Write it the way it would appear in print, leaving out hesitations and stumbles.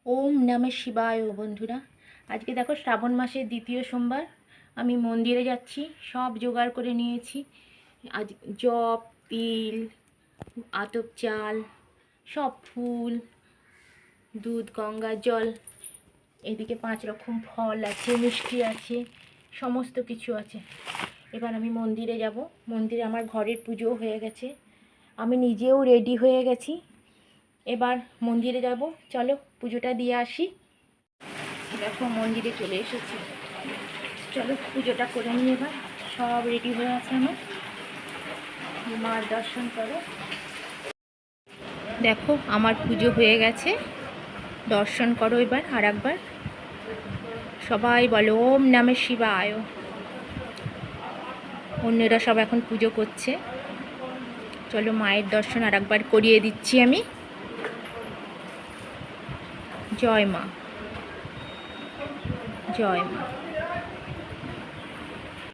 ওম নমঃ শিবায় বন্ধুরা। আজকে দেখো শ্রাবণ মাসের দ্বিতীয় সোমবার। আমি মন্দিরে যাচ্ছি, সব জোগাড় করে নিয়েছি। আজ জব, তিল, আতপ চাল, সব ফুল, দুধ, গঙ্গার জল, এদিকে 5 রকম ফল আছে, মিষ্টি আছে, সমস্ত কিছু আছে। এবার আমি মন্দিরে যাব। মন্দিরে আমার ঘরের পুজোও হয়ে গেছে, আমি নিজেও রেডি হয়ে গেছি। এবার মন্দিরে যাব, চলো পুজোটা দিয়ে আসি। দেখো মন্দিরে চলে এসেছি, চলো পুজোটা করে নিই। এবার সব রেডি হয়ে আছে, আমার মার দর্শন করো। দেখো আমার পুজো হয়ে গেছে, দর্শন করো এবার আর একবার। সবাই বলো ওম নমঃ শিবায়। অন্যরা সব এখন পুজো করছে, চলো মায়ের দর্শন আর একবার করিয়ে দিচ্ছি আমি। জয় মা, জয় মা।